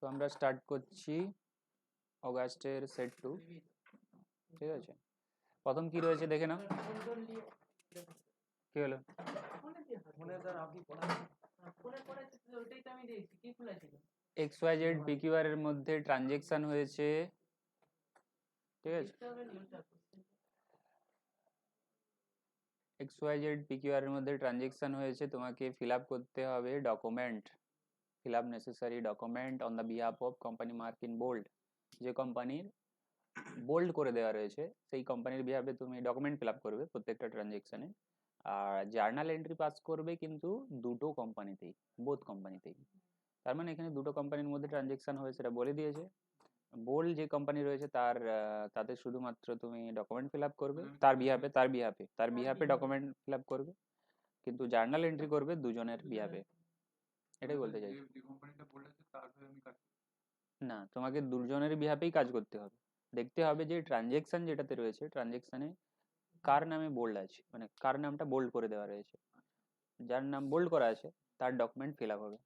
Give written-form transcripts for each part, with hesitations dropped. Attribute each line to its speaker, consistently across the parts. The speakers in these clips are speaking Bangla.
Speaker 1: তো আমরা স্টার্ট করছি অগাস্টের সেট 2। ঠিক আছে, প্রথম কি রয়েছে দেখে নাও। কি হলো? XYZ PQR এর মধ্যে ট্রানজেকশন হয়েছে। ঠিক আছে, XYZ PQR এর মধ্যে ট্রানজেকশন হয়েছে, তোমাকে ফিল আপ করতে হবে document, fill up necessary document on the behalf of company mark in bold। যে কোম্পানির বোল্ড করে দেওয়া রয়েছে সেই কোম্পানির বিহাফে তুমি ডকুমেন্ট ফিল আপ করবে প্রত্যেকটা ট্রানজেকশনে। আর জার্নাল এন্ট্রি পাস করবে কিন্তু দুটো কোম্পানিতেই, বোথ কোম্পানিতেই। তার মানে এখানে দুটো কোম্পানির মধ্যে ট্রানজেকশন হয়েছে সেটা বলে দিয়েছে। বোল্ড যে কোম্পানি রয়েছে তাতে শুধুমাত্র তুমি ডকুমেন্ট ফিল আপ করবে, তার বিহাফে ডকুমেন্ট ফিল আপ করবে, কিন্তু জার্নাল এন্ট্রি করবে দুজনের বিহাফে। এটাই বলতে চাই। না, তোমাকে দুজনের বিহাফেই কাজ করতে হবে। দেখতে হবে যে ট্রানজেকশন যেটাতে রয়েছে ট্রানজেকশনে কার নামে বোল্ড আছে, মানে কার নামটা বোল্ড করে দেওয়া রয়েছে, যার নাম বোল্ড করা আছে তার ডকুমেন্ট ফিল আপ হবে।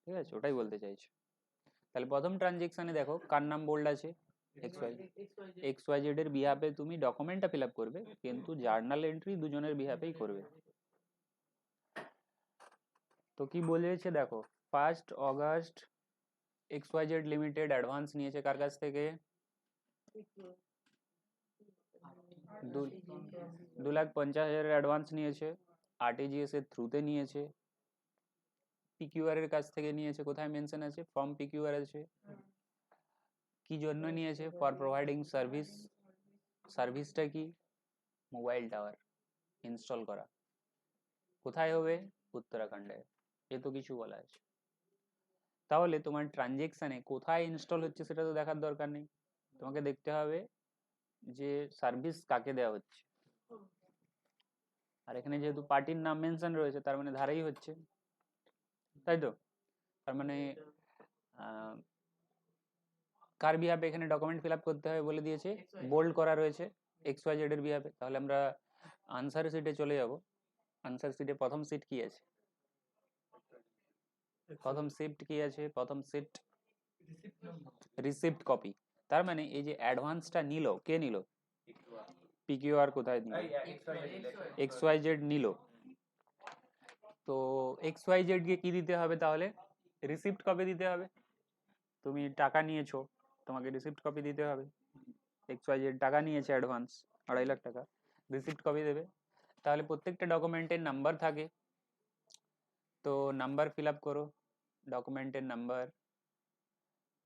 Speaker 1: ঠিক আছে, ওটাই বলতে চাইছি। তাহলে প্রথম ট্রানজেকশনে দেখো কার নাম বোল্ড আছে, XYZ এর বিহাফে তুমি ডকুমেন্টটা ফিল আপ করবে, কিন্তু জার্নাল এন্ট্রি দুজনের বিহাফেই করবে। তো কি বলেছে দেখো, 1 অগাস্ট XYZ লিমিটেড অ্যাডভান্স নিয়েছে কার কাছ থেকে? 2,50,000 অ্যাডভান্স নিয়েছে, RTGS এর থ্রুতে নিয়েছে, PQR এর কাছ থেকে নিয়েছে, কোথায় মেনশন আছে? ফর্ম PQR আছে। কি জন্য নিয়েছে? For providing service. সার্ভিসটা কি? মোবাইল টাওয়ার ইনস্টল করা। কোথায় হবে? উত্তরাখণ্ডে। এ তো কিছু বলা আছে। তাহলে তোমার ট্রানজেকশনে কোথায় ইনস্টল হচ্ছে সেটা তো দেখার দরকার নেই, তোমাকে দেখতে হবে যে সার্ভিস কাকে দেওয়া হচ্ছে। আর এখানে যেহেতু পার্টির নাম মেনশন রয়েছে তার মানে ধারেই হচ্ছে, তাই তো? তার মানে কার বিহাফে এখানে ডকুমেন্ট ফিল আপ করতে হবে বলে দিয়েছে, বোল্ড করা রয়েছে XYZ এর বিহাফে। তাহলে আমরা আনসার শিটে চলে যাব। আনসার শিটে প্রথম শিট কি আছে? প্রথম শিফট কি আছে? প্রথম শিট রিসিপ্ট কপি। তার মানে এই যে অ্যাডভান্সটা নিল, কে নিল? PQR কোথায় নিল? XYZ নিল। তো XYZ কে কি দিতে হবে তাহলে? রিসিপ্ট কপি দিতে হবে। তুমি টাকা নিয়েছো, তোমাকে রিসিপ্ট কপি দিতে হবে। XYZ টাকা নিয়েছে অ্যাডভান্স 2.5 লাখ টাকা, রিসিপ্ট কপি দেবে। তাহলে প্রত্যেকটা ডকুমেন্টের নাম্বার থাকে, তো নাম্বার ফিল আপ করো, ডকুমেন্টের নাম্বার।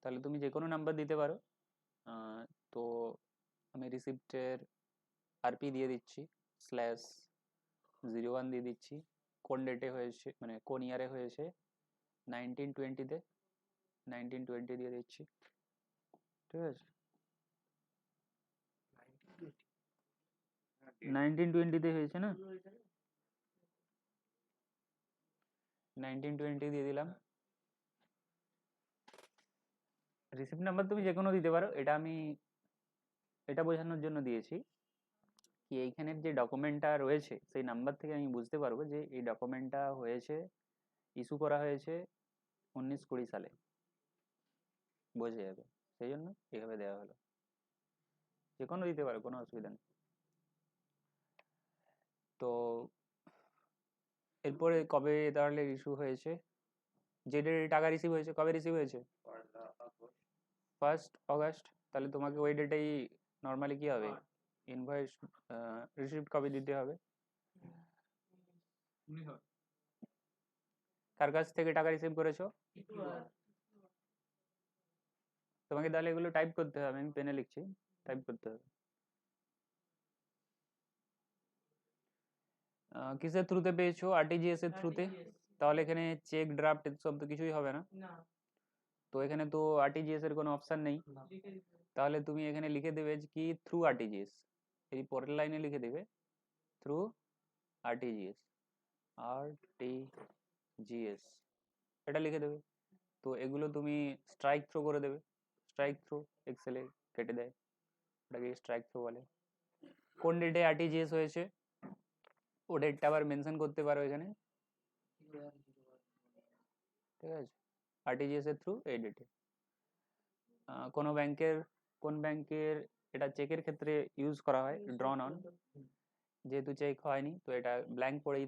Speaker 1: তাহলে তুমি যে কোনো নাম্বার দিতে পারো। তো আমি রিসিপ্টের RP দিয়ে দিচ্ছি, /01 দিয়ে দিচ্ছি। কোন ডেটে হয়েছে, মানে কোন ইয়ারে হয়েছে? 1920-তে, 1920 দিয়ে দিচ্ছি। ঠিক আছে, 1920-তে হয়েছে না, 1920 দিয়ে দিলাম। রিসিপ্ট নাম্বার তুমি যে কোনো দিতে পারো, এটা বোঝানোর জন্য দিয়েছি কি এইখানের যে ডকুমেন্টটা রয়েছে সেই নাম্বার থেকে আমি বুঝতে পারবো যে এই ডকুমেন্টটা হয়েছে, ইস্যু করা হয়েছে 19-20 সালে, বোঝা যাবে। সেই জন্য এইভাবে দেওয়া হলো। যে কোনো দিতে পারো, কোনো অসুবিধা নেই। তো এরপরে কবে তাহলে ইস্যু হয়েছে? যে ডেটে টাকা রিসিভ হয়েছে, কবে রিসিভ হয়েছে? 1 অগাস্ট। তাহলে তোমাকে ওই ডেটেই নর্মালি কি হবে, ইনভয়েস রিসিপ্ট কপি দিতে হবে। কার কাছ থেকে টাকা রিসিভ করেছো? তোমাকে তাহলে এগুলো টাইপ করতে হবে, আমি পেনে লিখছি, টাইপ করতে হবে। কিসের থ্রুতে পেয়েছো? RTGS এর থ্রুতে। তাহলে এখানে চেক, ড্রাফট সব তো কিছুই হবে না, তো এখানে তো RTGS এর কোনো অপশন নেই। তাহলে তুমি এখানে লিখে দেবে কি থ্রু RTGS, এই পরের লাইনে লিখে দেবে থ্রু RTGS, RTGS এটা লিখে দেবে। তো এগুলো তুমি স্ট্রাইক থ্রো করে দেবে, স্ট্রাইক থ্রো এক্সেলে কেটে দেয়, ওটাকে স্ট্রাইক থ্রো বলে। কোন ডেটে RTGS হয়েছে ও ডেটটা আবার মেনশন করতে পারো এখানে। ঠিক আছে, RTGS এর থ্রু এই ডেটে। কোনো ব্যাংকের এটা চেকের ক্ষেত্রে ইউজ করা হয় ড্রন অন, যেহেতু চেক হয়নি তো এটা ব্ল্যাঙ্ক পড়েই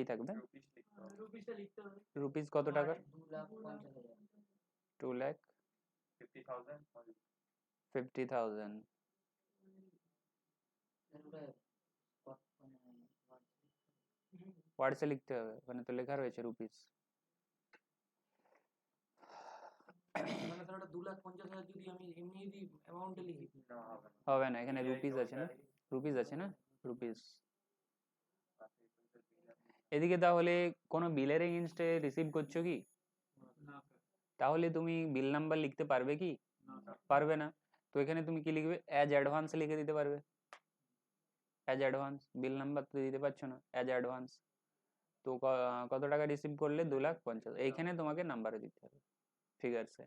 Speaker 1: থাকবে, রুপিস কত টাকা? 2,50,000 ওয়ার্ডসে লিখতে হবে, ওখানে তো লেখা রয়েছে রুপিস। হবে না, এখানে রুপিস আছে না, রুপিস। এদিকে তাহলে কোনো বিলের এগেইনস্টে রিসিভ করছো কি? তাহলে তুমি বিল নাম্বার লিখতে পারবে কি? পারবে না। তো এখানে তুমি কি লিখবে? অ্যাজ অ্যাডভান্স লিখে দিতে পারবে, অ্যাজ অ্যাডভান্স। বিল নাম্বার তো দিতে পারছো না, অ্যাজ অ্যাডভান্স। তো কত টাকা রিসিভ করলে? 2,50,000। এইখানে তোমাকে নাম্বারে দিতে হবে, ফিগার্সে।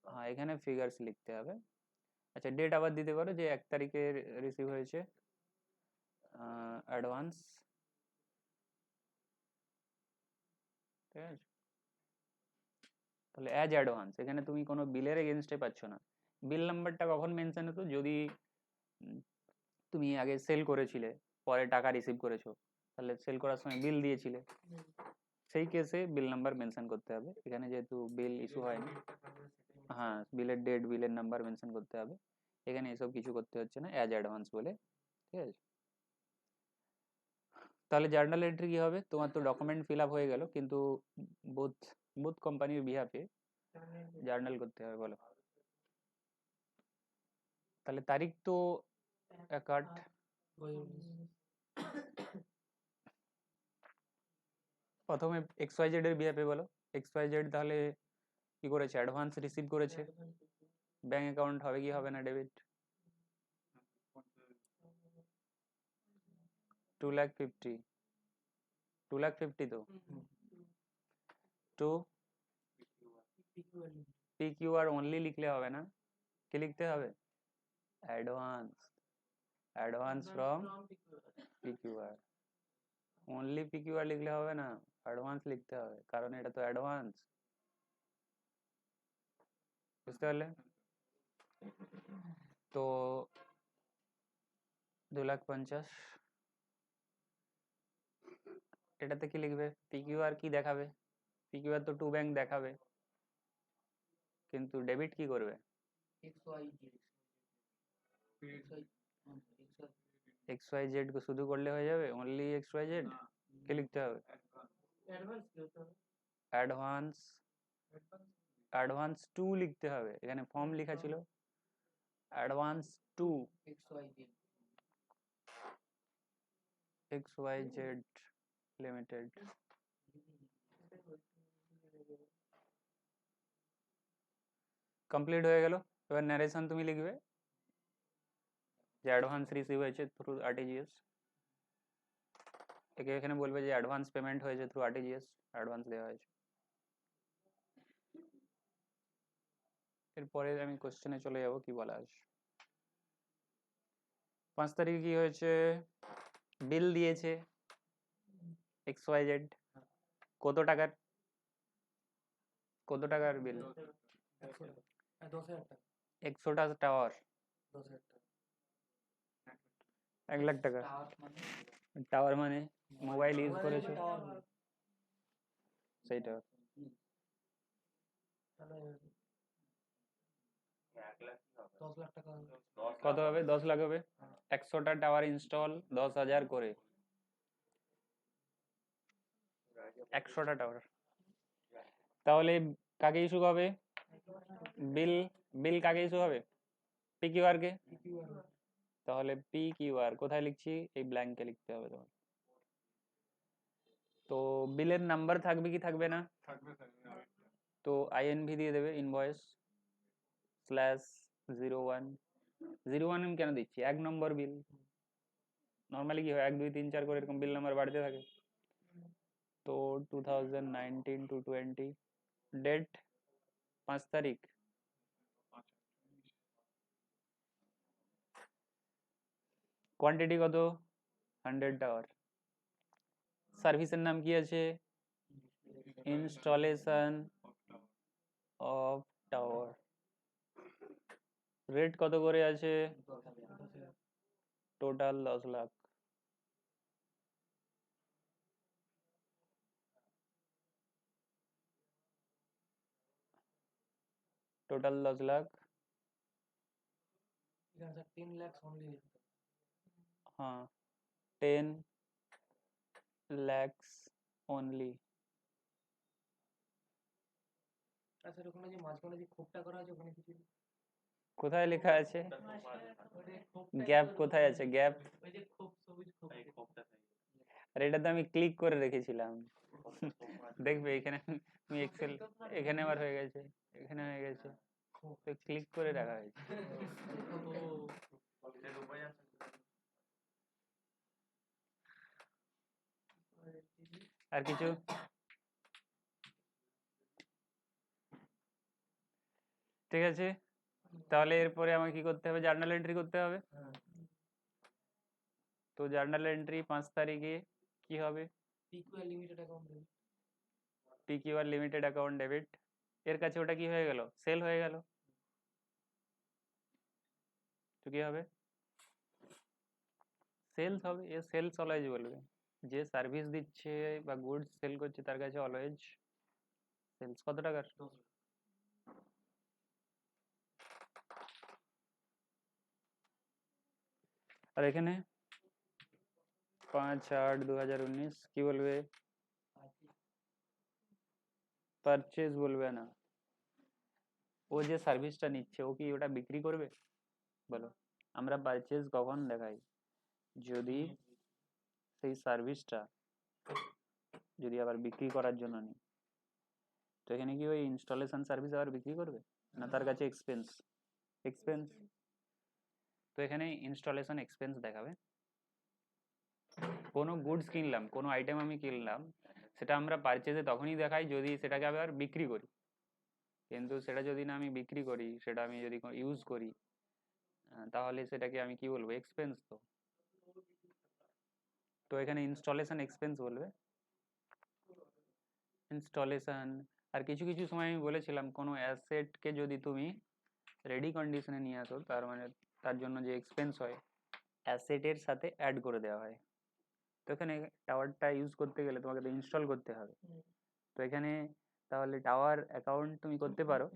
Speaker 1: হ্যাঁ, এখানে ফিগার্স লিখতে হবে। আচ্ছা, ডেট আবার দিতে পারো যে 1 তারিখে রিসিভ হয়েছে অ্যাডভান্স, ঠিক আছে? তাহলে অ্যাজ অ্যাডভান্স, এখানে তুমি কোনো বিলের এগেনস্টে পাচ্ছ না। বিল নাম্বারটা কখন মেনশন হতো? যদি তুমি আগে সেল করেছিলে, পরে টাকা রিসিভ করেছো, তাহলে সেল করার সময় বিল দিয়েছিলে, সেই কেসে বিল নাম্বার মেনশন করতে হবে। এখানে যেহেতু বিল ইস্যু হয়নি, হ্যাঁ, বিলের ডেট, বিলের নাম্বার মেনশন করতে হবে। এখানে এসব কিছু করতে হচ্ছে না, অ্যাজ অ্যাডভান্স বলে, ঠিক আছে? তাহলে জার্নাল এন্ট্রি কি হবে? তোমার তো ডকুমেন্ট ফিল আপ হয়ে গেল, কিন্তু বোথ বোথ কোম্পানির বিহাফে জার্নাল করতে হবে। বলো তাহলে তারিখ তো অ্যাকার্ড, প্রথমে XYZ এর বিহাফে বলো। XYZ তাহলে কি করেছে? অ্যাডভান্স রিসিভ করেছে। ব্যাংক অ্যাকাউন্ট হবে কি হবে না ডেবিট? 2,50,000, 2,50,000 তো। টু PQR অনলি লিখলে হবে না, কি লিখতে হবে? Advance from PQR। Only PQR লিখলে হবে না, অ্যাডভান্স লিখতে হবে, কারণ এটা তো অ্যাডভান্স। বুঝতে পারলে? তো 2,50,000, এটাতে কি লিখবে? PQR কি দেখাবে? PQR তো টু ব্যাংক দেখাবে, কিন্তু ডেবিট কি করবে? XYZ को শুধু করলে হয়ে যাবে? অনলি XYZ কে লিখতে হবে? অ্যাডভান্স, অ্যাডভান্স টু লিখতে হবে, এখানে ফর্ম লেখা ছিল advance to XYZ limited. Complete হয়ে গেল। এবার ন্যারেশন তুমি লিখবে যে অ্যাডভান্স রিসিভ হয়েছে থ্রু RTGS। এখানে বলবে যে অ্যাডভান্স পেমেন্ট হয়েছে থ্রু RTGS, অ্যাডভান্স দেওয়া হয়েছে। এরপরে আমি কোশ্চেনে চলে যাব, কি বলা আছে। 5 তারিখে কি হয়েছে? বিল দিয়েছে XYZ, কত টাকার? বিল? 100টা টাওয়ার, 1,00,000 টাকা। টাওয়ার মানে মোবাইল ইউজ করেছো, সেইটা। কত হবে? 10 লাখ হবে। 100টা টাওয়ার ইনস্টল 10,000 করে, 100টা টাওয়ার। তাহলে কাকে ইস্যু হবে বিল? বিল কাকে ইস্যু হবে? PQR কে। তাহলে PQR কোথায় লিখছি? এই ব্ল্যাঙ্কে লিখতে হবে তোমার। তো বিলের নাম্বার থাকবে কি থাকবে না? তো INV দিয়ে দেবে, ইনভয়েস /01। 01 আমি কেন দিচ্ছি? 1 নম্বর বিল। নর্মালি কি হয় 1 2 3 4 করে এরকম বিল নাম্বার বাড়তে থাকে। তো 2019 to 20, ডেট 5 তারিখ, কোয়ান্টিটি কত? 100 টাওয়ার। সার্ভিসের নাম কি আছে? ইনস্টলেশন অফ টাওয়ার রেট কত করে আছে? টোটাল 10 লাখ। টোটাল 10 লাখ। हाँ 10 lakhs only।
Speaker 2: আচ্ছা ওখানে যে মাঝখানে যে খোপটা করা আছে ওখানে কিছু
Speaker 1: কোথায় লেখা আছে? গ্যাপ কোথায় আছে? গ্যাপ
Speaker 2: ওই যে খোপ সবুজ খোপ এই খোপটা
Speaker 1: আর এটা তো আমি ক্লিক করে রেখেছিলাম। দেখবে এখানে আমি এক্সেল এখানে আবার হয়ে গেছে, এখানে হয়ে গেছে, তো ক্লিক করে রাখা হয়েছে। আর কিছু? ঠিক আছে, তাহলে এরপরে আমাকে কি করতে হবে? জার্নাল এন্ট্রি করতে হবে। তো জার্নাল এন্ট্রি 5 তারিখে কি হবে?
Speaker 2: PQR limited account debit.
Speaker 1: PQR limited account debit. এর কাছে ওটা কি হয়ে গেল? সেল হয়ে গেল। তো কি হবে? সেলস হবে। এ সেলস অলওয়েজ বলবে, যে সার্ভিস দিচ্ছে বা গুডস সেল করছে তার কাছে অলওয়েজ সেলস। কত টাকার? আর এখানে 5/8/2019 কি বলবে? পারচেজ বলবে না। ও যে সার্ভিসটা নিচ্ছে ও কি ওটা বিক্রি করবে? বলো। আমরা পারচেজ কখন দেখাই? যদি সেই সার্ভিসটা যদি আবার বিক্রি করার জন্য নিই। তো এখানে কি ওই ইনস্টলেশন সার্ভিস আবার বিক্রি করবে না, তার কাছে এক্সপেন্স? এক্সপেন্স। তো এখানে ইনস্টলেশন এক্সপেন্স দেখাবে। কোনো গুডস কিনলাম, কোনো আইটেম আমি কিনলাম, সেটা আমরা পারচেজে তখনই দেখাই যদি সেটাকে আবার বিক্রি করি। কিন্তু সেটা যদি না আমি বিক্রি করি, সেটা আমি যদি ইউজ করি, তাহলে সেটাকে আমি কি বলবো? এক্সপেন্স। তো তো এখানে ইনস্টলেশন এক্সপেন্স বলবে। ইনস্টলেশন। আর কিছু কিছু সময় আমি বলেছিলাম কোনো অ্যাসেটকে যদি তুমি রেডি কন্ডিশনে নিয়ে আসো, তার মানে তার জন্য যে এক্সপেন্স হয় অ্যাসেটের সাথে অ্যাড করে দেওয়া হয়। তো এখানে টাওয়ারটা ইউজ করতে গেলে তোমাকে তো ইনস্টল করতে হবে। তো এখানে তাহলে টাওয়ার অ্যাকাউন্ট তুমি করতে পারো,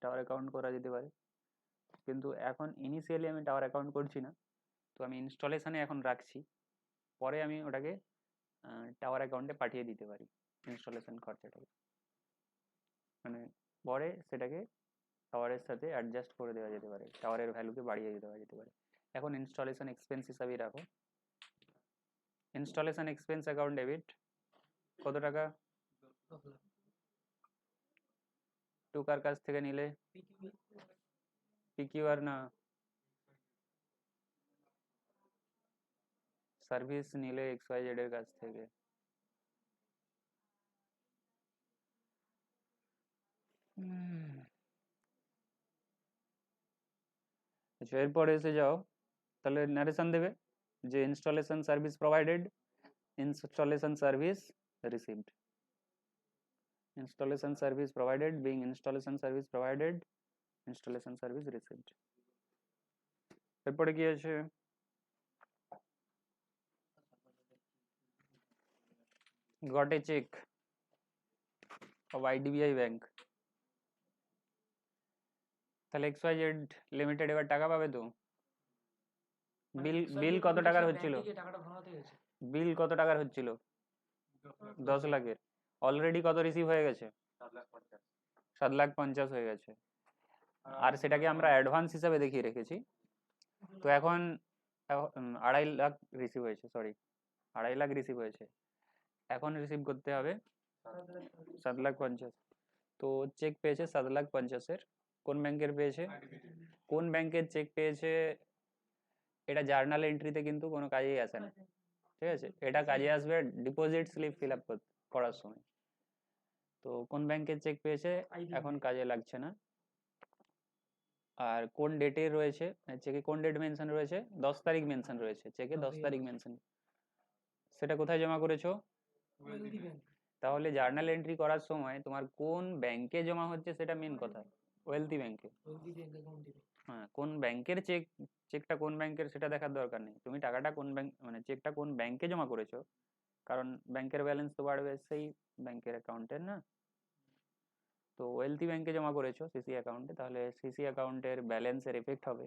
Speaker 1: টাওয়ার অ্যাকাউন্ট করা যেতে পারে, কিন্তু এখন ইনিশিয়ালি আমি টাওয়ার অ্যাকাউন্ট করছি না। তো আমি ইনস্টলেশনে এখন রাখছি, পরে আমি ওটাকে টাওয়ার অ্যাকাউন্টে পাঠিয়ে দিতে পারি ইনস্টলেশন খরচাটাকে। মানে পরে সেটাকে টাওয়ারের সাথে অ্যাডজাস্ট করে দেওয়া যেতে পারে, টাওয়ারের ভ্যালুকে বাড়িয়ে দেওয়া যেতে পারে। এখন ইনস্টলেশন এক্সপেন্স হিসাবেই রাখো। ইনস্টলেশন এক্সপেন্স অ্যাকাউন্ট ডেবিট কত টাকা? টু কার কাছ থেকে নিলে? পিকিউআর না, সার্ভিস নিলে XYZ এর কাছ থেকে। আচ্ছা এরপরে এসে যাও, তাহলে নারেশন দেবে যে installation service provided, installation service received, installation service provided being installation service provided, installation service received. এরপরে কি আছে? Got a cheque of IDBI bank. তাহলে XYZ লিমিটেড এবার টাকা পাবে তো? বিল কত টাকার হচ্ছিল? বিল কত টাকার হচ্ছিল? 10 লাখের। অলরেডি কত রিসিভ হয়ে গেছে? 7,50,000 হয়ে গেছে। আর সেটাকে আমরা অ্যাডভান্স হিসাবে দেখিয়ে রেখেছি। তো এখন 2.5 লাখ রিসিভ হয়েছে, সরি 2.5 লাখ রিসিভ হয়েছে। এখন রিসিভ করতে হবে 7,50,000। তো চেক পেয়েছে 7,50,000-এর। কোন ব্যাংকের পেয়েছে? কোন ব্যাংকের চেক পেয়েছে এটা জার্নাল এন্ট্রিতে কিন্তু কোনো কাজেই আসে না, ঠিক আছে? এটা কাজে আসবে ডিপোজিট স্লিপ ফিল আপ করার সময়। তো কোন ব্যাংকের চেক পেয়েছে এখন কাজে লাগছে না। আর কোন ডেটে রয়েছে, চেকে কোন ডেট মেনশন রয়েছে? 10 তারিখ মেনশন রয়েছে, চেকে 10 তারিখ মেনশন। সেটা কোথায় জমা করেছো? তাহলে জার্নাল এন্ট্রি করার সময় তোমার কোন ব্যাংকে জমা হচ্ছে সেটা মেন কথা, ওয়েলথি ব্যাংকে।
Speaker 2: ওয়েলথি ব্যাংক অ্যাকাউন্ট দিবে।
Speaker 1: হ্যাঁ, কোন ব্যাংকের চেকটা কোন ব্যাংকের সেটা দেখার দরকার নেই, তুমি টাকাটা কোন ব্যাংক মানে চেকটা কোন ব্যাংকে জমা করেছো, কারণ ব্যাংকের ব্যালেন্স তো বাড়বে সেই ব্যাংকের অ্যাকাউন্টের না। তো ওয়েলথি ব্যাংকে জমা করেছো সিসি অ্যাকাউন্টে, তাহলে সিসি অ্যাকাউন্টের ব্যালেন্সের এফেক্ট হবে।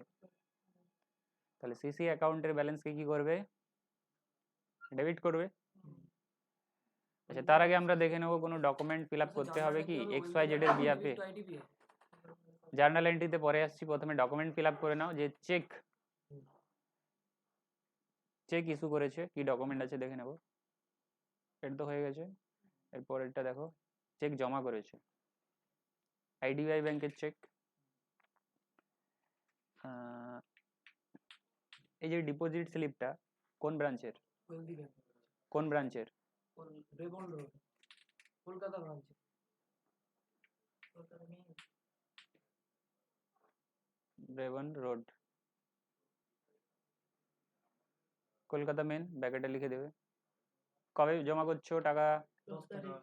Speaker 1: তাহলে সিসি অ্যাকাউন্টের ব্যালেন্সকে কি করবে, ডেবিট করবে। আচ্ছা, তার আগে আমরা দেখে নেবো কোনো ডকুমেন্ট ফিল আপ করতে হবে কি এক্স ওয়াই জেড এর বিয়াপে। জার্নাল এন্ট্রিতে পরে আসছি, প্রথমে ডকুমেন্ট ফিল আপ করে নাও যে চেক ইস্যু করেছে, কি ডকুমেন্ট আছে দেখে নেব। এটা তো হয়ে গেছে, এরপর এটা দেখো চেক জমা করেছে, আইডিবিআই ব্যাংকের চেক। এই যে ডিপোজিট স্লিপটা কোন ব্রাঞ্চের,
Speaker 2: ওয়েলথি ব্যাংক
Speaker 1: কোন ব্রাঞ্চের,
Speaker 2: রেবন রোড কলকাতা ব্রাঞ্চে।
Speaker 1: রেবন রোড কলকাতা মেন, ব্যাকেটে লিখে দেবে। কবে জমা করছো টাকা,
Speaker 2: 10 তারিখ।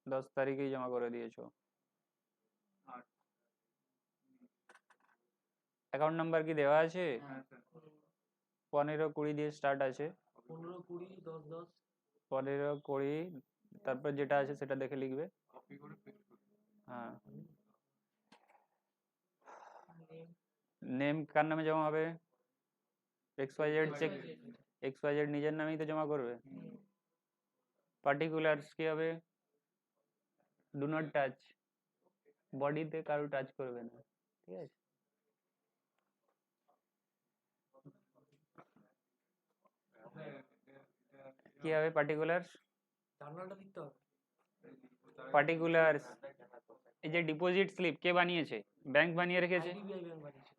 Speaker 1: 10 তারিখেই জমা করে দিয়েছো। অ্যাকাউন্ট নাম্বার কি দেওয়া আছে, 15-20 দিয়ে স্টার্ট আছে,
Speaker 2: 15 20 10 10
Speaker 1: 15-20, তারপর যেটা আছে সেটা দেখে লিখবে। হ্যাঁ, নেম কার নামে জমা হবে, X Y Z cheque, X Y Z নিজের নামেই তো জমা করবে। পার্টিকুলার্স কি হবে, ডু নট টাচ, বডিতে কারো টাচ করবে না, ঠিক আছে। কি হবে পার্টিকুলার্স,
Speaker 2: জার্নালটা দিতে হবে।
Speaker 1: পার্টিকুলার্স এই যে ডিপোজিট স্লিপ কে বানিয়েছে, ব্যাংক বানিয়ে রেখেছে,
Speaker 2: আইডিবিআই ব্যাংক বানিয়েছে।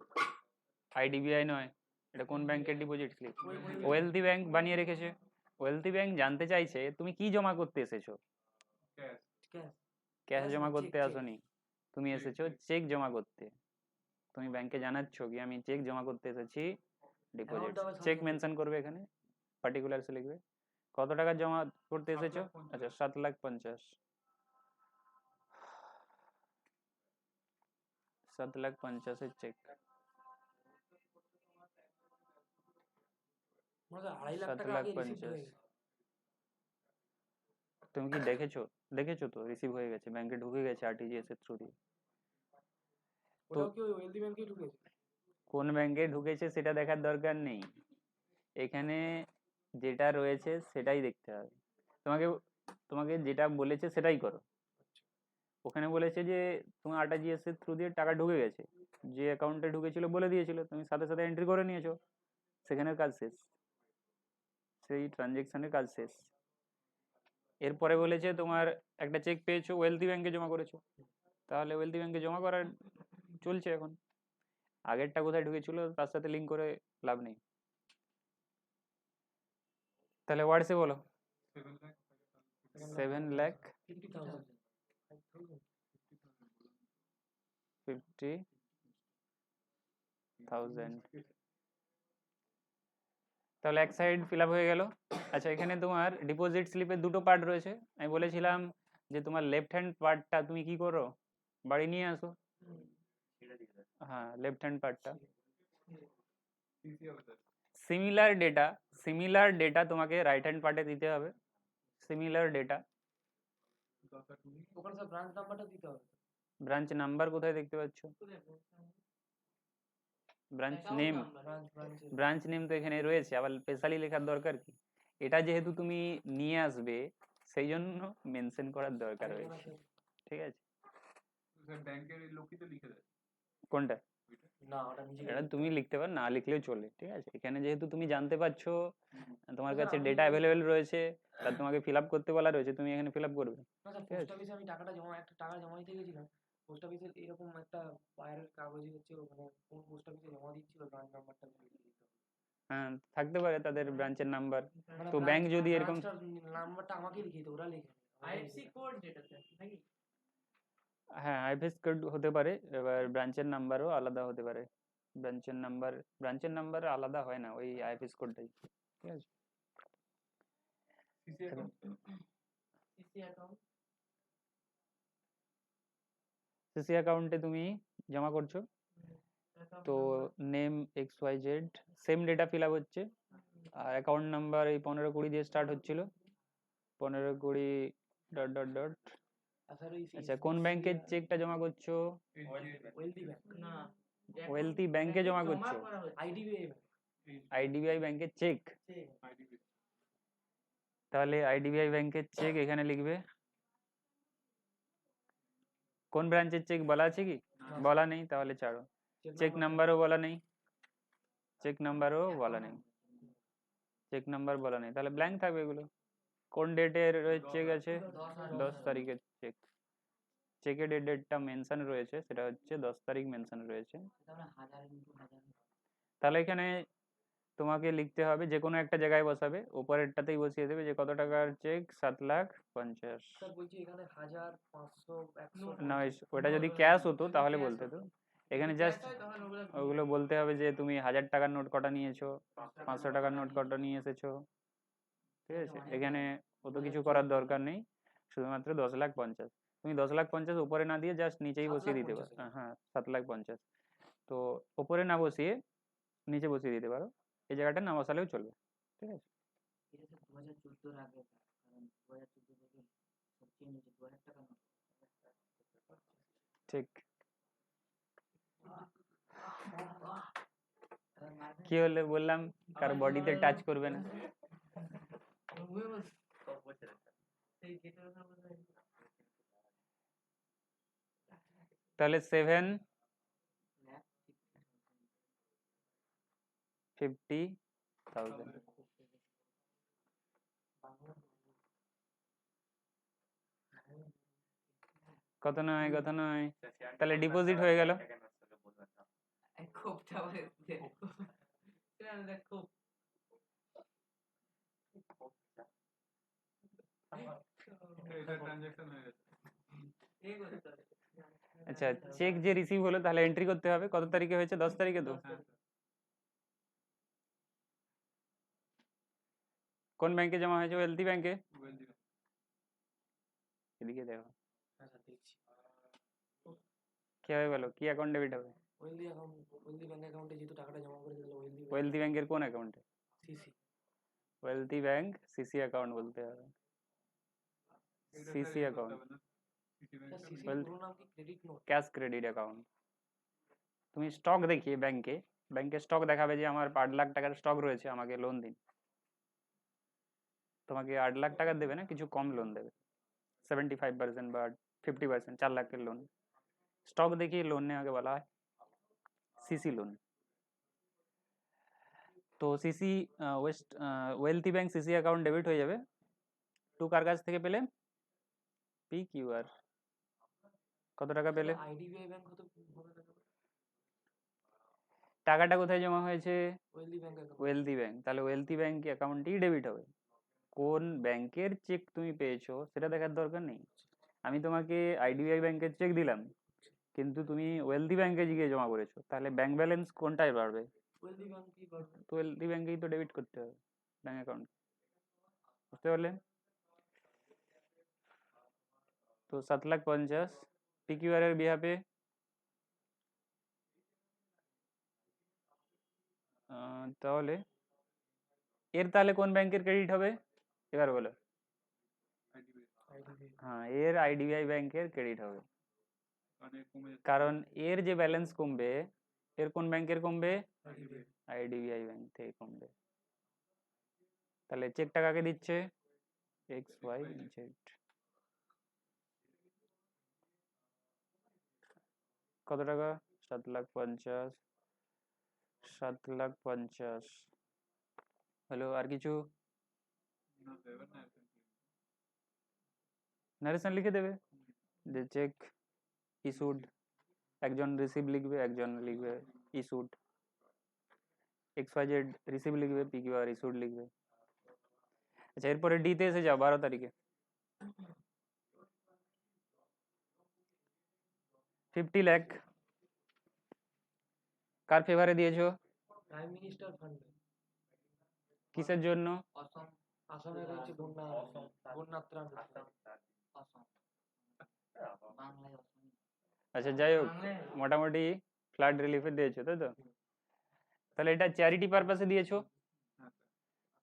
Speaker 1: আইডিবিআই নয়, এটা কোন ব্যাংকের ডিপোজিট স্লিপ, ওয়েলথি ব্যাংক বানিয়ে রেখেছে। ওয়েলথি ব্যাংক জানতে চাইছে তুমি কি জমা করতে এসেছো, ক্যাশ জমা করতে আসোনি, তুমি এসেছো চেক জমা করতে। তুমি ব্যাংকে জানাচ্ছো কি আমি চেক জমা করতে এসেছি, ডিপোজিট চেক মেনশন করবে এখানে, পার্টিকুলার্স লিখবে। কত টাকা জমা করতে এসেছো, আচ্ছা 7,50,000, 7,50,000 চেক,
Speaker 2: মানে 2.5 লাখ টাকা আগে রিসিভ হয়ে গেছে।
Speaker 1: তুমি কি দেখেছো, দেখেছো তো রিসিভ হয়ে গেছে, ব্যাংকে ঢুকে গেছে আরটিজিএস এর থ্রু দিয়ে।
Speaker 2: ওটাও কি ওই ওয়েলথি ব্যাংকে ঢুকেছে?
Speaker 1: কোন ব্যাংকে ঢুকেছে সেটা দেখার দরকার নেই, এখানে যেটা রয়েছে সেটাই দেখতে হবে। তোমাকে তোমাকে যেটা বলেছে সেটাই করো। ওখানে বলেছে যে তোমার আরটিজিএস এর থ্রু দিয়ে টাকা ঢুকে গেছে, যে অ্যাকাউন্টে ঢুকেছিল বলে দিয়েছিল, তুমি সাথে সাথে এন্ট্রি করে নিয়েছো, সেখানের কাজ শেষ, সেই ট্রানজেকশনের কাজ শেষ। এরপরে বলেছে তোমার একটা চেক পেয়েছো, ওয়েলথি ব্যাংকে জমা করেছো, তাহলে ওয়েলথি ব্যাংকে জমা করার চলছে এখন, আগেরটা কোথায় ঢুকেছিল তার সাথে লিঙ্ক করে লাভ নেই। তাহলে ওয়ার্ডসে বলো, 7,50,000, 50,000, তাহলে এক সাইড ফিল আপ হয়ে গেল। আচ্ছা, এখানে তোমার ডিপোজিট স্লিপের দুটো পার্ট রয়েছে, আমি বলেছিলাম যে তোমার লেফট হ্যান্ড পার্টটা তুমি কি করো, বাড়ি নিয়ে আসো। হ্যাঁ, লেফট হ্যান্ড পার্টটা সিমিলার ডেটা তোমাকে রাইট হ্যান্ড পার্টে দিতে হবে, সিমিলার ডেটা।
Speaker 2: ওখানে স্যার ব্রাঞ্চ নাম্বারটা দিতে হবে।
Speaker 1: ব্রাঞ্চ নাম্বার কোথায় দেখতে পাচ্ছ, ব্রাঞ্চ নেম, ব্রাঞ্চ নেম তো এখানে রয়েছে, আবার স্পেশালি লেখার দরকার কি, এটা যেহেতু তুমি নিয়ে আসবে সেই জন্য মেনশন করার দরকার রয়েছে, ঠিক আছে।
Speaker 3: ব্যাংকের লোকই তো লিখে দেয়
Speaker 1: কোনটা,
Speaker 2: না ওটা নিজে
Speaker 1: এটা তুমি লিখতে পারো, না লিখলেও চলে, ঠিক আছে। এখানে যেহেতু তুমি জানতে পারছো তোমার কাছে ডেটা অ্যাভেলেবেল রয়েছে, তার তোমাকে ফিল আপ করতে বলা রয়েছে, তুমি এখানে ফিল আপ করবে।
Speaker 2: না স্যার, পোস্ট অফিসে আমি একটা টাকা জমা দিতে গেছিলাম, পোস্ট অফিসে এরকম একটা বাইরের কাগজে হচ্ছে ওখানে কোন পোস্ট অফিসে জমা দিচ্ছিল ব্রাঞ্চ নাম্বারটা
Speaker 1: হ্যাঁ, থাকতে পারে তাদের ব্রাঞ্চের নাম্বার,
Speaker 2: মানে
Speaker 1: তো ব্যাংক যদি এরকম
Speaker 2: নাম্বারটা আমাকে লিখিয়ে দিত, ওরা লিখে আইএফসি কোড যেটা নাকি।
Speaker 1: হ্যাঁ, আইএফএসসি কোড হতে পারে, এবার ব্রাঞ্চের নাম্বারও আলাদা হতে পারে, ব্রাঞ্চের নাম্বার আলাদা হয় না, ওই আইএফএসসি কোডটাই, ঠিক আছে। সিসি অ্যাকাউন্টে তুমি জমা করছো, তো name XYZ same data fill up হচ্ছে, আর অ্যাকাউন্ট নাম্বার এই 15-20 দিয়ে স্টার্ট হচ্ছিল, 15-20 ডট ডট ডট। আচ্ছা, কোন ব্যাংকের চেকটা জমা করছো? ওয়েলথি ব্যাংকে জমা করছো? IDBI ব্যাংকের চেক? তাহলে IDBI ব্যাংকের চেক এখানে লিখবে। কোন ব্রাঞ্চের চেক বলা আছে কি? বলা নেই, তাহলে ছাড়ো। চেক নাম্বারও বলা নেই, চেক নাম্বারও বলা নেই, চেক নাম্বার বলা নেই, তাহলে ব্ল্যাঙ্ক থাকবে এগুলো। কোন ডেটের চেক আছে? 10 তারিখের চেক। চেকে ডেটটা মেনশন রয়েছে, সেটা হচ্ছে 10 তারিখ মেনশন রয়েছে। তাহলে এখানে তোমাকে লিখতে হবে, যে কোনো একটা জায়গায় বসাবে, উপরেরটাতেই বসিয়ে দেবে যে কত টাকার চেক, 7,50,000।
Speaker 2: স্যার বলছি এখানে 1000, 500, 100
Speaker 1: না, ওটা যদি ক্যাশ হতো তাহলে বলতে তো, এখানে জাস্ট ওগুলো বলতে হবে যে তুমি 1000 টাকার নোট কটা নিয়েছো, 500 টাকার নোট কটা নিয়ে এসেছো, ঠিক আছে। এখানে অত কিছু করার দরকার নেই, শুধুমাত্র 10,50,000। তুমি 10,50,000 উপরে না দিয়ে জাস্ট নিচেই বসিয়ে দিতে পারো। হ্যাঁ, 7,50,000, তো উপরে না বসিয়ে নিচে বসিয়ে দিতে পারো, এই জায়গাটা না বসালেও চলবে, ঠিক আছে। ঠিক। কি হলে বললাম কারো বডিতে টাচ করবে না? তাহলে 750,000 কত নয়, কত নয়, তাহলে ডিপোজিট হয়ে গেল। আচ্ছা, চেক যে রিসিভ হলো তাহলে এন্ট্রি করতে হবে কত তারিখে হয়েছে, 10 তারিখে তো। কোন ব্যাংকে জমা হয়েছে? ওয়েলথি ব্যাংকে। এদিকে দেখো কি হবে বলো, কি অ্যাকাউন্ট ডেবিট হবে?
Speaker 2: ওয়েলদি অ্যাকাউন্ট, ওয়েলদি ব্যাংক অ্যাকাউন্টে যেহেতু টাকাটা জমা করে দিলে ওয়েলদি
Speaker 1: ওয়েলথি ব্যাংকের কোন অ্যাকাউন্টে?
Speaker 2: CC.
Speaker 1: Wealthy bank CC account বলতে হবে, সিসি অ্যাকাউন্ট,
Speaker 2: সিসি
Speaker 1: Well-
Speaker 2: পুরো নাম কি? Credit note.
Speaker 1: Cash credit account. তুমি স্টক দেখিয়ে ব্যাংকে স্টক দেখাবে যে আমার 8 লাখ টাকার স্টক রয়েছে, আমাকে লোন দিন। তোমাকে 8 লাখ টাকা দেবে না, কিছু কম লোন দেবে, 75% বা 50%, 4 লাখের লোন। স্টক দেখিয়ে লোন নেওয়াকে বলা হয় সিসি লোন। তো CC wealthy bank CC account debit হয়ে যাবে। টু কার কাছ থেকে পেলে? PQR। কত টাকা পেলে?
Speaker 2: আইডিবিআই ব্যাংক হতে হবে না?
Speaker 1: টাকাটা কোথায় জমা হয়েছে?
Speaker 2: Wealthy bank account.
Speaker 1: Wealthy bank, তাহলে ওয়েলথি ব্যাংক অ্যাকাউন্টেই ডেবিট হবে। কোন ব্যাংকের চেক তুমি পেয়েছো সেটা দেখার দরকার নেই। আমি তোমাকে IDBI ব্যাংকের চেক দিলাম, কিন্তু তুমি ওয়েলথি ব্যাংকে গিয়ে জমা করেছো, তাহলে ব্যাংক ব্যালেন্স কোনটায় বাড়বে?
Speaker 2: ওয়েলদি ব্যাংক কি করবে?
Speaker 1: তো ওয়েলথি ব্যাংকেই তো ডেবিট করতে হবে ব্যাংক অ্যাকাউন্ট, বুঝতে পারলে? তো 7,50,000 PQR এর বিহাফে। তাহলে তাহলে কোন ব্যাংকের ক্রেডিট হবে এবার বলো? হ্যাঁ, IDBI ব্যাংকের ক্রেডিট হবে, কারণ যে ব্যালেন্স কমবে কোন ব্যাংকের কমবে? IDBI ব্যাংক থেকে কমবে। তাহলে চেকটা কাকে দিচ্ছে? XYZ। কত টাকা? 7,50,000। 7,50,000 হলো। আর কিছু? নারেশন লিখে দেবে যে চেক ইস্যুড, একজন রিসিভ লিখবে, একজন লিখবে ইস্যুড। XYZ রিসিভ লিখবে, PQR ইস্যুড লিখবে। আচ্ছা, এরপরে ডিতে এসে যাও, 12 তারিখে। 50 লাখ কার ফেভারে দিয়েছো?
Speaker 2: Prime minister fund.
Speaker 1: কিসের জন্য?
Speaker 2: অসম আসামের হচ্ছে বন্যা ত্রাণ
Speaker 1: আচ্ছা যাই হোক মোটামুটি ফ্লাড রিলিফে দিয়েছো তাই তো? তাহলে এটা চ্যারিটি পারপাসে দিয়েছো,
Speaker 3: হ্যাঁ স্যার।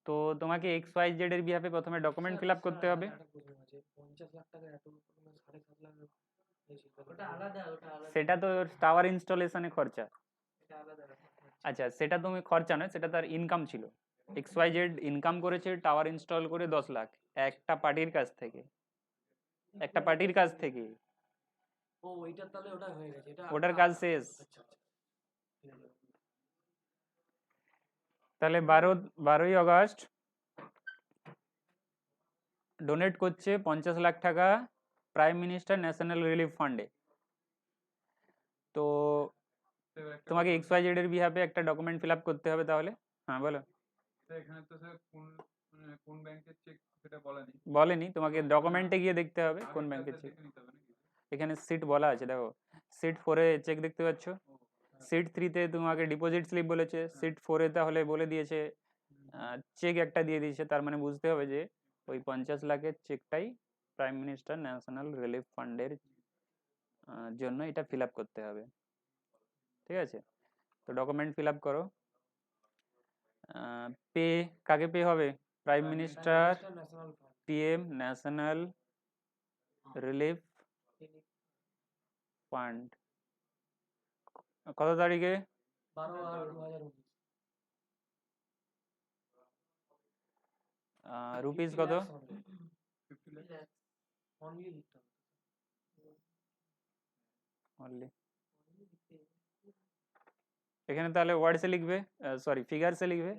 Speaker 1: তো তোমাকে এক্স ওয়াই জেড এর বিহাফে প্রথমে ডকুমেন্ট ফিল আপ করতে হবে।
Speaker 2: একটা প্রশ্ন আছে, 50 লাখ টাকা এত 7.5 লাখ
Speaker 1: সেটা তো টাওয়ার ইনস্টলেশনে খরচা।
Speaker 2: এটা আলাদা ব্যাপার।
Speaker 1: আচ্ছা সেটা তুমি খরচা নয়, সেটা তার ইনকাম ছিল। এক্স ওয়াই জেড ইনকাম করেছে টাওয়ার ইনস্টল করে 10 লাখ একটা পার্টির কাছ থেকে, একটা পার্টির কাছ থেকে।
Speaker 2: ও ওইটা তাহলে ওটা হয়ে গেছে, এটা
Speaker 1: ওটার কাজ শেষ।
Speaker 2: আচ্ছা আচ্ছা ঠিক আছে।
Speaker 1: তাহলে 12ই আগস্ট ডোনেট করছে 50 লাখ টাকা প্রাইম মিনিস্টার ন্যাশনাল রিলিফ ফান্ডে। তো
Speaker 3: স্যার একটা
Speaker 1: তোমাকে
Speaker 3: কথা
Speaker 1: এক্স ওয়াই জেড এর বিহাফে একটা ডকুমেন্ট ফিল আপ করতে হবে তাহলে। হ্যাঁ বলো।
Speaker 3: স্যার, এখানে তো স্যার কোন ব্যাংকের চেক সেটা বলা নেই।
Speaker 1: বলেনি, তোমাকে ডকুমেন্টে গিয়ে দেখতে হবে কোন
Speaker 3: আগেরটা
Speaker 1: ব্যাংকের
Speaker 3: স্যার
Speaker 1: চেক।
Speaker 3: দেখে নিতে হবে নাকি?
Speaker 1: এখানে সিট বলা আছে দেখো, সিট 4-এ চেক দেখতে পাচ্ছ, সিট 3-তে তোমাকে ডিপোজিট স্লিপ বলেছে, সিট 4-এ তাহলে বলে দিয়েছে চেক একটা দিয়ে দিয়েছে, তার মানে বুঝতে হবে যে ওই 50 লাখের চেকটাই প্রাইম মিনিস্টার ন্যাশনাল রিলিফ ফান্ডের জন্য এটা ফিল আপ করতে হবে। ঠিক আছে, তো ডকুমেন্ট ফিল আপ করো। পে কাকে পে হবে? Prime minister
Speaker 2: national
Speaker 1: PM national relief fund. কত তারিখে?
Speaker 2: 12/8/2019
Speaker 1: রুপিস কত?
Speaker 3: 50 লাখ।
Speaker 2: অনলি লিখতে হবে।
Speaker 1: অনলি এখানে তাহলে ওয়ার্ডসে লিখবে, সরি ফিগারসে লিখবে।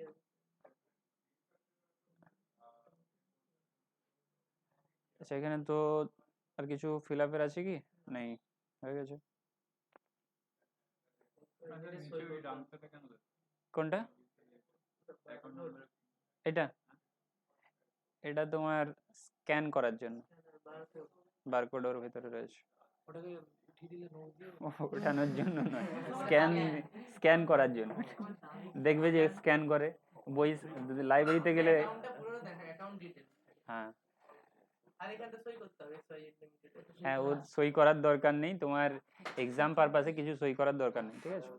Speaker 1: আচ্ছা এখানে তো আর কিছু ফিল আপের আছে কি? নেই, হয়ে গেছে।
Speaker 3: আচ্ছা, নিচে ওই ডান্সারটা কেন দেয়?
Speaker 1: কোনটা?
Speaker 3: Account number.
Speaker 1: এটা এটা তোমার স্ক্যান করার জন্য, বারকোড ওর ভিতরে রয়েছে।
Speaker 2: ওটাকে উঠিয়ে দিলে নোট দিয়ে
Speaker 1: ওঠানোর জন্য নয়, স্ক্যান স্ক্যান করার জন্য। দেখবে যে স্ক্যান করে বই লাইব্রেরিতে গেলে। হ্যাঁ হ্যাঁ, ও সই করার দরকার নেই, তোমার এক্সাম পারপাসে কিছু সই করার দরকার নেই, ঠিক আছে।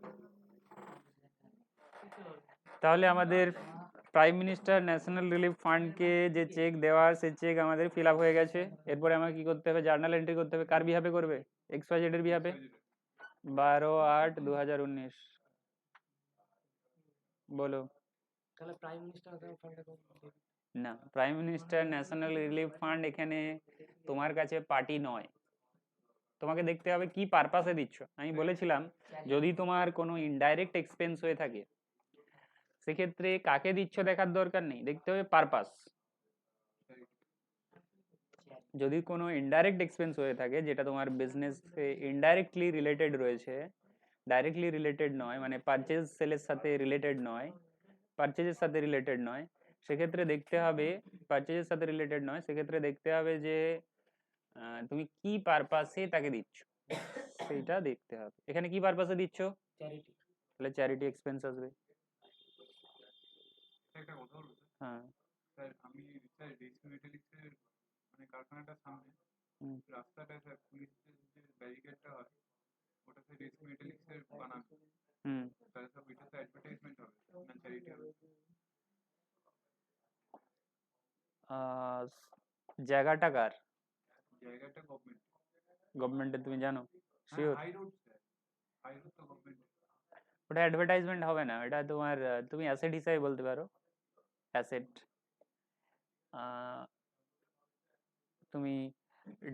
Speaker 1: তাহলে আমাদের প্রাইম মিনিস্টার ন্যাশনাল রিলিফ ফান্ডকে যে চেক দেওয়া সেই চেক আমাদের ফিল আপ হয়ে গেছে। এরপরে আমাকে কি করতে হবে? জার্নাল এন্ট্রি করতে হবে। কার বিহাফে করবে? এক্স ওয়াই জেড এর বিহাফে। 12/8/2019 বলো।
Speaker 2: তাহলে প্রাইম মিনিস্টার ফান্ডটা
Speaker 1: না, prime minister national relief fund এখানে তোমার কাছে পার্টি নয়, তোমাকে দেখতে হবে কি পারপাসে দিচ্ছ। আমি বলেছিলাম যদি তোমার কোনো ইনডাইরেক্ট এক্সপেন্স হয়ে থাকে সেক্ষেত্রে কাকে দিচ্ছ দেখার দরকার নেই, দেখতে হবে পারপাস। যদি কোনো ইনডাইরেক্ট এক্সপেন্স হয়ে থাকে যেটা তোমার বিজনেস ইনডাইরেক্টলি রিলেটেড রয়েছে, ডাইরেক্টলি রিলেটেড নয়, মানে পারচেজ সেলের সাথে রিলেটেড নয়, পারচেজের সাথে রিলেটেড নয়, সেক্ষেত্রে দেখতে হবে পারচেজের সাথে রিলেটেড নয়, সেক্ষেত্রে দেখতে হবে যে তুমি কি পারপাসে তাকে দিচ্ছ সেইটা দেখতে হবে। এখানে কি পারপাসে দিচ্ছ?
Speaker 2: চ্যারিটি।
Speaker 1: তাহলে চ্যারিটি এক্সপেন্স আসবে।
Speaker 3: একটা কথা বলবো স্যার।
Speaker 1: হ্যাঁ
Speaker 3: স্যার আমি স্যার রেস্কিউ মেটালিক্সের মানে কারখানাটার সামনে রাস্তাটায় স্যার পুলিশের যে ব্যারিকেডটা হয় ওটা স্যার রেস্কিউ মেটালিক্সের বানানো। তাহলে সব এটা তো অ্যাডভার্টাইজমেন্ট হবে না চ্যারিটি হবে?
Speaker 1: জায়গাটা কার?
Speaker 3: জায়গাটা গভর্নমেন্ট।
Speaker 1: গভর্নমেন্টের, তুমি জানো
Speaker 3: হ্যাঁ
Speaker 1: sure?
Speaker 3: High road sir, high road তো গভর্নমেন্ট।
Speaker 1: ওটা অ্যাডভার্টাইজমেন্ট হবে না, এটা তোমার তুমি অ্যাসেট হিসাবে বলতে পারো, অ্যাসেট। তুমি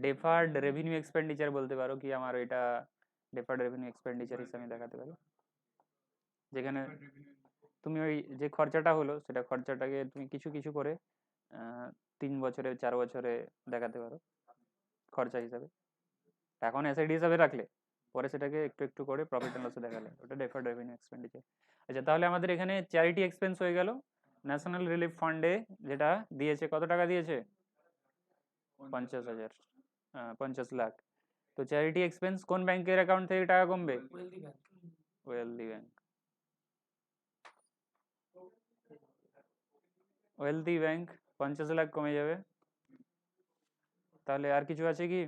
Speaker 1: ডেফার্ড রেভিনিউ এক্সপেন্ডিচার বলতে পারো, কি আমার এটা ডেফার্ড রেভিনিউ এক্সপেন্ডিচার হিসেবে আমি দেখাতে পারি, যেখানে তুমি ওই যে খরচাটা হলো সেটা খরচাটাকে তুমি কিছু কিছু করে 3 বছরে 4 বছরে দেখাতে পারো খরচা হিসাবে। এখন অ্যাসেট হিসাবে রাখলে পরে সেটাকে একটু একটু করে প্রফিট অ্যান্ড লসে দেখালে ওটা ডেফার্ড রেভিনিউ এক্সপেন্ডিচার। আচ্ছা তাহলে আমাদের এখানে চ্যারিটি এক্সপেন্স হয়ে গেল। ন্যাশনাল রিলিফ ফান্ডে যেটা দিয়েছে, কত টাকা দিয়েছে? 50,000, 50 লাখ। তো চ্যারিটি এক্সপেন্স কোন ব্যাংকের অ্যাকাউন্ট থেকে টাকা কমবে?
Speaker 2: Wealthy bank.
Speaker 1: Wealthy bank. Wealthy bank 50 lakh কমে যাবে। তাহলে আর কিছু আছে কি?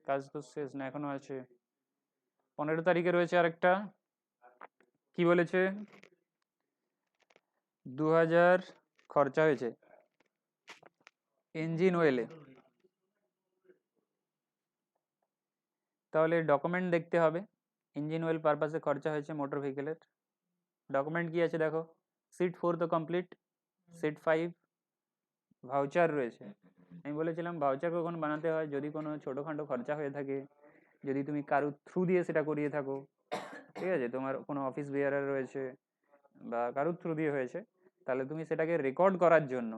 Speaker 1: কাজ তো শেষ না, এখনো আছে। 15 তারিখে রয়েছে আরেকটা, কি বলেছে? 2000 খরচা হয়েছে ইঞ্জিন অয়েলে। তাহলে ডকুমেন্ট দেখতে হবে, ইঞ্জিন অয়েল পারপাসে খরচা হয়েছে মোটর ভেহিকেলের। ডকুমেন্ট কি আছে দেখো, সিট 4 তো কমপ্লিট, সিট 5 ভাউচার রয়েছে। আমি বলেছিলাম ভাউচার কখন বানাতে হয়, যদি কোনো ছোটোখাটো খরচা হয়ে থাকে, যদি তুমি কারোর থ্রু দিয়ে সেটা করিয়ে থাকো, ঠিক আছে, তোমার কোনো অফিস বিয়ারার রয়েছে বা কারোর থ্রু দিয়ে হয়েছে, তাহলে তুমি সেটাকে রেকর্ড করার জন্য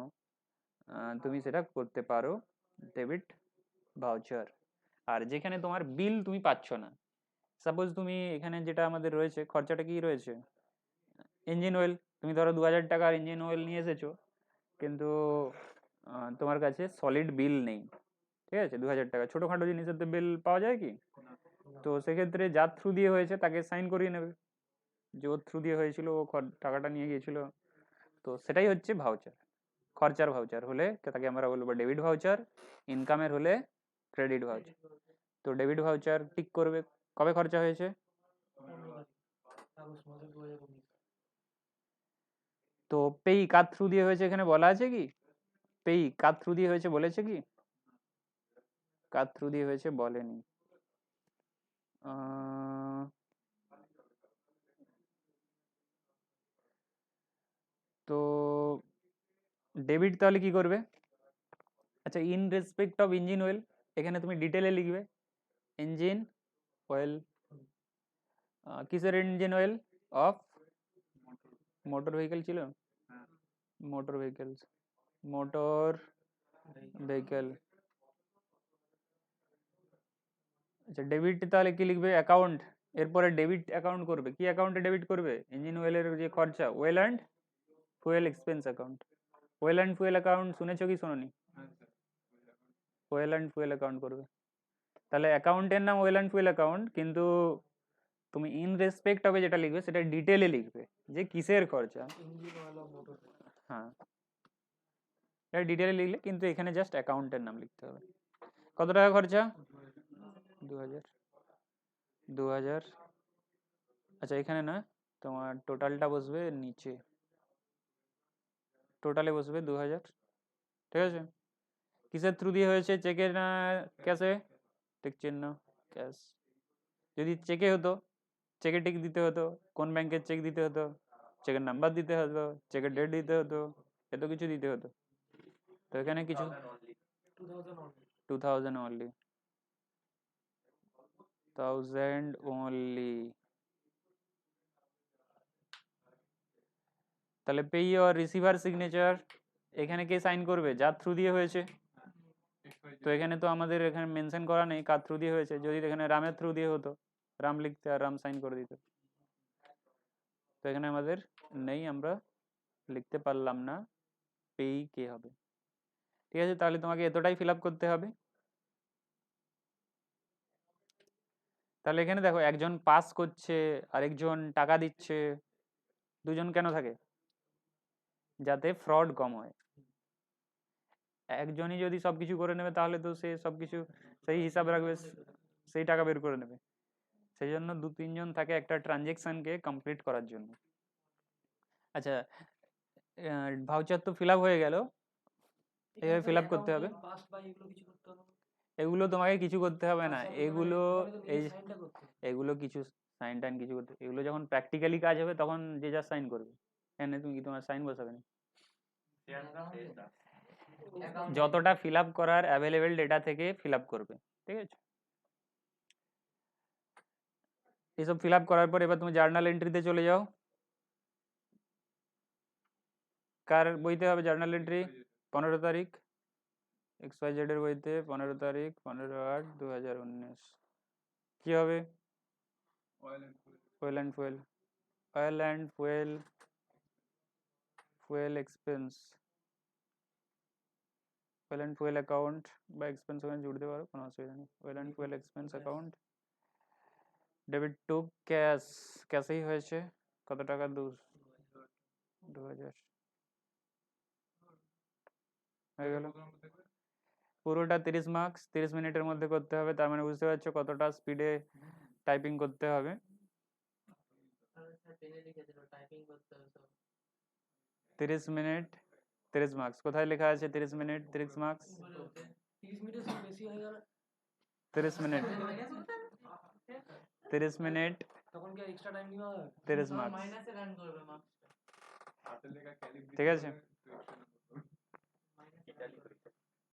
Speaker 1: তুমি সেটা করতে পারো ডেবিট ভাউচার। আর যেখানে তোমার বিল তুমি পাচ্ছ না, সাপোজ তুমি এখানে যেটা আমাদের রয়েছে খরচাটা কি রয়েছে, ইঞ্জিন অয়েল, তুমি ধরো 2000 টাকার ইঞ্জিন অয়েল নিয়ে এসেছো, কিন্তু তোমার কাছে সলিড বিল নেই, ঠিক আছে, 2000 টাকা, ছোটোখাটো জিনিসের তো বিল পাওয়া যায় কি? তো সেক্ষেত্রে যার থ্রু দিয়ে হয়েছে তাকে সাইন করিয়ে নেবে যে ওর থ্রু দিয়ে হয়েছিল, ও টাকাটা নিয়ে গিয়েছিল। তো সেটাই হচ্ছে ভাউচার। খরচার ভাউচার হলে তাকে আমরা বলবো ডেবিট ভাউচার, ইনকামের হলে ক্রেডিট ভাউচার। তো ডেবিট ভাউচার টিক করবে কবে খরচা হয়েছে।
Speaker 2: 15 তারিখ আগস্ট মাসে 2019।
Speaker 1: তো পেই কার থ্রু দিয়ে হয়েছে এখানে বলা আছে কি? পেই কার থ্রু দিয়ে হয়েছে বলেছে কি? কার থ্রু দিয়ে হয়েছে বলেনি। তো ডেবিট তাহলে কি করবে? আচ্ছা, in respect of engine oil, এখানে তুমি ডিটেলে লিখবে ইঞ্জিন অয়েল। কিসের engine oil? Of motor vehicle ছিল, মোটর ভেহিকেলস, মোটর ভেহিকেল। আচ্ছা, ডেবিট তাহলে কি লিখবে? অ্যাকাউন্ট। এরপরে ডেবিট অ্যাকাউন্ট করবে, কি অ্যাকাউন্টে ডেবিট করবে? ইঞ্জিন অয়েলের যে খরচা, well and fuel expense account. Well and fuel account শুনেছো কি শোনোনি? ওয়েল অ্যান্ড ফুয়েল অ্যাকাউন্ট করবে। তাহলে অ্যাকাউন্টের নাম ওয়েল অ্যান্ড ফুয়েল অ্যাকাউন্ট, কিন্তু তুমি ইন রেসপেক্ট হবে যেটা লিখবে সেটা ডিটেলে লিখবে যে কিসের খরচা।
Speaker 2: Engine oil of motor.
Speaker 1: হ্যাঁ, এটা ডিটেলে লিখলে, কিন্তু এখানে জাস্ট অ্যাকাউন্টের নাম লিখতে হবে। কত টাকা খরচা? 2000। 2000। আচ্ছা, এখানে না, তোমার টোটালটা বসবে নিচে, টোটালে বসবে 2000, ঠিক আছে। কিসের থ্রু দিয়ে হয়েছে, চেকে না ক্যাশে? টিক চিহ্ন, ক্যাশ। যদি চেকে হতো, চেকে টিক দিতে হতো, কোন ব্যাংকের চেক দিতে হতো, চেকের নাম্বার দিতে হতো, চেকের ডেট দিতে হতো, এত কিছু দিতে হতো। তো এখানে কিছু 2000 অনলি, 1000 অনলি। তাহলে পেই আর রিসিভার সিগনেচার, এখানে কে সাইন করবে? যার থ্রু দিয়ে হয়েছে। তো এখানে তো আমাদের এখানে মেনশন করা নেই কার থ্রু দিয়ে হয়েছে, যদি এখানে রামের থ্রু দিয়ে হতো রাম লিখতে আর রাম সাইন করে দিত। তো এখানে আমাদের নেই, আমরা লিখতে পারলাম না পেই কে হবে। ঠিক আছে, তাহলে তোমাকে এতটাই ফিল আপ করতে হবে। তাহলে এখানে দেখো, একজন পাস করছে, আরেকজন টাকা দিচ্ছে, দুজন কেন থাকে? যাতে ফ্রড কম হয়। একজনই যদি সবকিছু করে নেবে তাহলে তো সে সবকিছু সেই হিসাব রাখবে, সেই টাকা বের করে নেবে। সেই জন্য 2-3 জন থাকে একটা ট্রানজেকশনকে কমপ্লিট করার জন্য। আচ্ছা, ভাউচার তো ফিল আপ হয়ে গেল, এইভাবে ফিল আপ করতে হবে।
Speaker 2: পাস্ট বা এগুলো কিছু করতে হবে না?
Speaker 1: এগুলো তোমাকে কিছু করতে হবে না,
Speaker 2: আচ্ছা,
Speaker 1: এগুলো
Speaker 2: মানে
Speaker 1: এই
Speaker 2: সাইনটা করতে হবে।
Speaker 1: এগুলো কিছু সাইন টাইন কিছু করতে, এগুলো যখন প্র্যাকটিক্যালি কাজ হবে তখন যে যা সাইন করবে। এখানে তুমি কি তোমার সাইন বসাবে না? যতটা ফিল আপ করার অ্যাভেলেবেল ডেটা থেকে ফিল আপ করবে, ঠিক আছে। এইসব ফিল আপ করার পর এবার তুমি জার্নাল এন্ট্রিতে চলে যাও। কার বইতে হবে জার্নাল এন্ট্রি? 15 তারিখ, XYZ এর বইতে 15 তারিখ, 15/8/2019। কি হবে?
Speaker 3: Oil and fuel.
Speaker 1: Oil and fuel, fuel expense, oil and fuel account বা এক্সপেন্স ওখানে জুড়তে পারো, কোনো অসুবিধা নেই। Oil and fuel expense account, debit to cash, ক্যাশেই হয়েছে। কত টাকা? 2000। হয়ে গেল
Speaker 3: কতর মধ্যে করে?
Speaker 1: পুরোটা 30 মার্কস 30 মিনিটের মধ্যে করতে হবে তার মানে বুঝতে পারছো কতটা স্পিডে টাইপিং করতে হবে 30 মিনিট 30 মার্কস কোথায় লেখা আছে 30 মিনিট 30 মার্কস
Speaker 2: 30 মিনিটের বেশি হয়ে গেল
Speaker 1: 30 মিনিট 30 মিনিট
Speaker 2: তখন কি এক্সট্রা টাইম নিতে হবে
Speaker 1: 30 মার্কস
Speaker 3: হাতের লেখা ক্যালিব্রেট
Speaker 1: ঠিক আছে
Speaker 3: করে তো extra number পাবে।